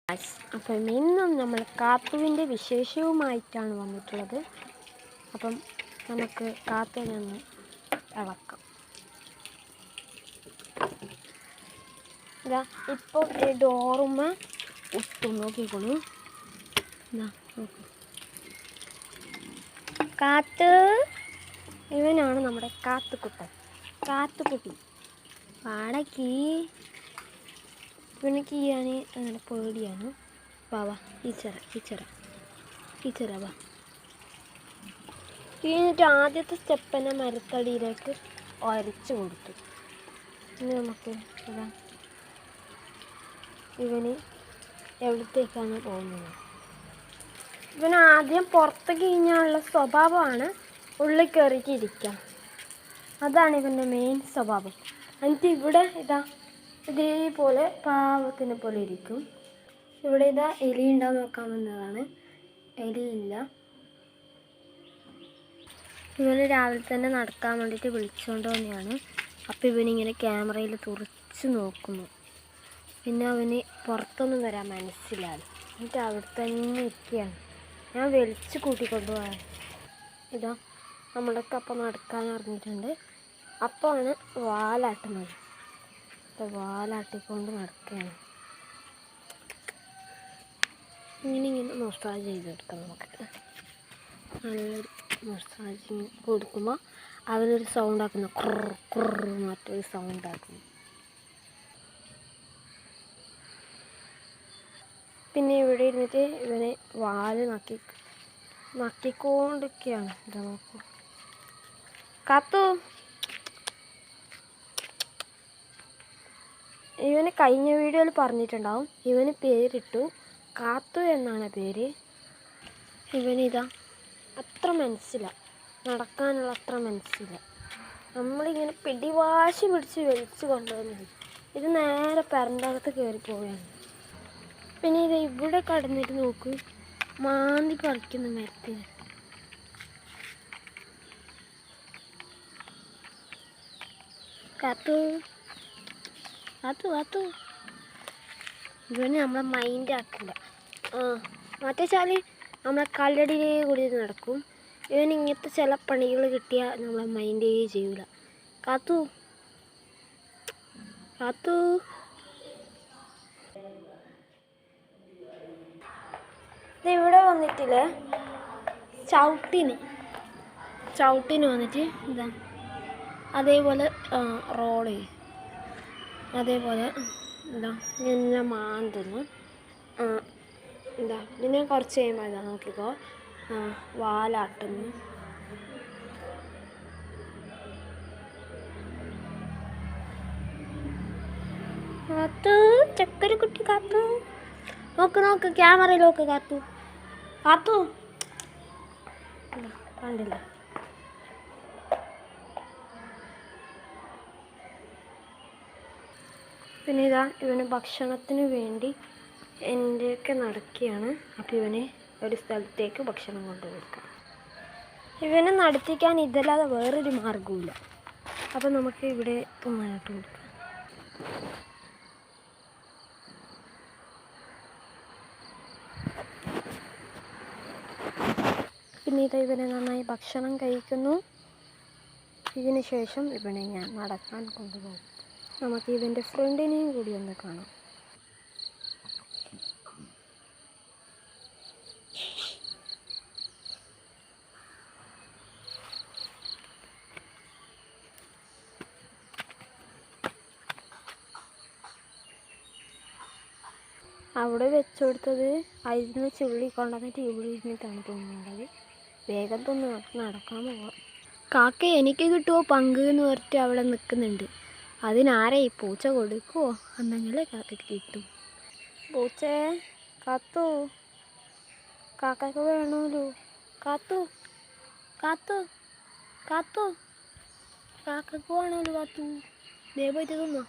അപ്പം ഇന്നും നമ്മൾ കാത്തുവിൻ്റെ വിശേഷവുമായിട്ടാണ് വന്നിട്ടുള്ളത്. അപ്പം നമുക്ക് കാത്തുവിനെ ഒന്ന് ഇളക്കാം. ഇതാ ഇപ്പോൾ ഈ ഡോറുമ്മ ഒട്ടും നോക്കിക്കോളൂ. ഇതാ നോക്കൂ, കാത്ത്. ഇവനാണ് നമ്മുടെ കാത്തുക്കുട്ടൻ, കാത്തുക്കുട്ടി. പാടക്കി ഇവനക്ക് ഞാൻ അങ്ങനെ പേടിയാണ്. വാ ടീച്ചറ വാ. എന്നിട്ട് ആദ്യത്തെ സ്റ്റെപ്പിനെ മരത്തടിയിലേക്ക് ഒരച്ചു കൊടുത്തു. ഇനി നമുക്ക് ഇതാ ഇവന് എവിടത്തേക്കാണ് പോകുന്നത്. ഇവന് ആദ്യം പുറത്തേക്ക് കഴിഞ്ഞാലുള്ള സ്വഭാവമാണ് ഉള്ളിൽ കയറിയിട്ടിരിക്കുക. അതാണ് ഇവൻ്റെ മെയിൻ സ്വഭാവം. എന്നിട്ട് ഇവിടെ ഇതാ ഇതേപോലെ പാവത്തിനെ പോലെ ഇരിക്കും. ഇവിടെ ഇതാ എലി ഉണ്ടാവും നോക്കാൻ വന്നതാണ്. എലിയില്ല. ഇവന് രാവിലെ തന്നെ നടക്കാൻ വേണ്ടിയിട്ട് വിളിച്ചുകൊണ്ട് തന്നെയാണ്. അപ്പോൾ ഇവനിങ്ങനെ ക്യാമറയിൽ തുറച്ച് നോക്കുന്നു. പിന്നെ അവന് പുറത്തൊന്നും വരാൻ മനസ്സിലാണ്. എന്നിട്ട് അവിടെ തന്നെ ഇരിക്കുകയാണ്. ഞാൻ വലിച്ച് കൂട്ടിക്കൊണ്ടുപോകാൻ. ഇതാ നമ്മളൊക്കെ അപ്പം നടക്കാൻ ഇറങ്ങിയിട്ടുണ്ട്. അപ്പമാണ് വാലാട്ടുന്നത്. വാലാട്ടിക്കൊണ്ട് നടക്കുകയാണ്. ഇങ്ങനെ മസാജ് ചെയ്തെടുക്കാം. നമുക്ക് നല്ലൊരു മസാജിങ് കൊടുക്കുമ്പോൾ അവരൊരു സൗണ്ട് ആക്കുന്നു, കുറു മറ്റൊരു സൗണ്ട് ആക്കുന്നു. പിന്നെ ഇവിടെ ഇരുന്നിട്ട് ഇവനെ വാല് നക്കിക്കൊണ്ടിരിക്കുകയാണ്. ഇതാ നോക്കൂ, കാത്തു. ഇവന് കഴിഞ്ഞ വീഡിയോയിൽ പറഞ്ഞിട്ടുണ്ടാവും. ഇവന് പേരിട്ടു കാത്തു എന്നാണ് പേര്. ഇവനിതാ അത്ര മനസ്സില്ല, നടക്കാനുള്ള അത്ര മനസ്സില്ല. നമ്മളിങ്ങനെ പിടിവാശി പിടിച്ച് വലിച്ചു കൊണ്ടുവന്നത്. ഇത് നേരെ പരന്തകത്ത് കയറി പോവുകയാണ്. പിന്നെ ഇത് ഇവിടെ കടന്നിട്ട് നോക്കൂ, മാന്തി പറിക്കുന്ന മരത്തിന്. കാത്തു കാത്തു ഇവന് നമ്മളെ മൈൻഡ് ആക്കില്ല. മറ്റേ ചാല് നമ്മളെ കല്ലടിയിലേ കൂടി നടക്കും. ഇവന് ഇങ്ങനത്തെ ചില പണികൾ കിട്ടിയാൽ നമ്മളെ മൈൻഡേ ചെയ്യൂല. കാത്തു ഇവിടെ വന്നിട്ടില്ലേ, ചവിട്ടിന് വന്നിട്ട് ഇതാ അതേപോലെ റോൾ ചെയ്യും. അതേപോലെ എന്താ ഇങ്ങനെ മാന്തുന്നു. എന്താ പിന്നെ കുറച്ച് കഴിയുമ്പോൾ ഇതാ നോക്കിക്കോ, വാലാട്ടുന്നു. കാത്തു, ചക്കര കുട്ടി കാത്തു. നോക്ക് ക്യാമറയിൽ നോക്ക് കാത്തു. കണ്ടില്ല. പിന്നെ ഇതാ ഇവന് ഭക്ഷണത്തിന് വേണ്ടി എൻ്റെയൊക്കെ നടക്കുകയാണ്. അപ്പോൾ ഇവന് ഒരു സ്ഥലത്തേക്ക് ഭക്ഷണം കൊണ്ടു കൊടുക്കാം. ഇവനെ നടത്തിക്കാൻ ഇതല്ലാതെ വേറൊരു മാർഗവുമില്ല. അപ്പോൾ നമുക്ക് ഇവിടെ തിന്നാനായിട്ട് കൊടുക്കാം. പിന്നെ ഇതാ ഇവനെ നന്നായി ഭക്ഷണം കഴിക്കുന്നു. ഇതിന് ശേഷം ഇവനെ ഞാൻ നടക്കാൻ കൊണ്ടുപോകും. നമുക്ക് ഇവൻ്റെ ഫ്രണ്ടിനെയും കൂടി ഒന്ന് കാണാം. അവിടെ വെച്ചു കൊടുത്തത് അതിന് ചുള്ളി കൊണ്ടുവന്നിട്ട് ഇവിടെ ഇരുന്നിട്ടാണ് തോന്നുന്നത്. വേഗം തോന്നു നടക്കാൻ പോവാം. കാക്ക എനിക്ക് കിട്ടുമോ പങ്ക് എന്ന് പറഞ്ഞിട്ട് അവിടെ നിൽക്കുന്നുണ്ട്. അതിനാരെ ഈ പൂച്ച കൊടുക്കുമോ എന്നെങ്കിലേ കാക്കയ്ക്ക് കിട്ടും. പൂച്ചേ, കാത്തു, കാക്കയ്ക്ക് വേണമല്ലോ. കാത്തു കാക്കയ്ക്ക് വേണമല്ലോ. കാത്തു ദേ പോയിട്ട് തിന്നോ.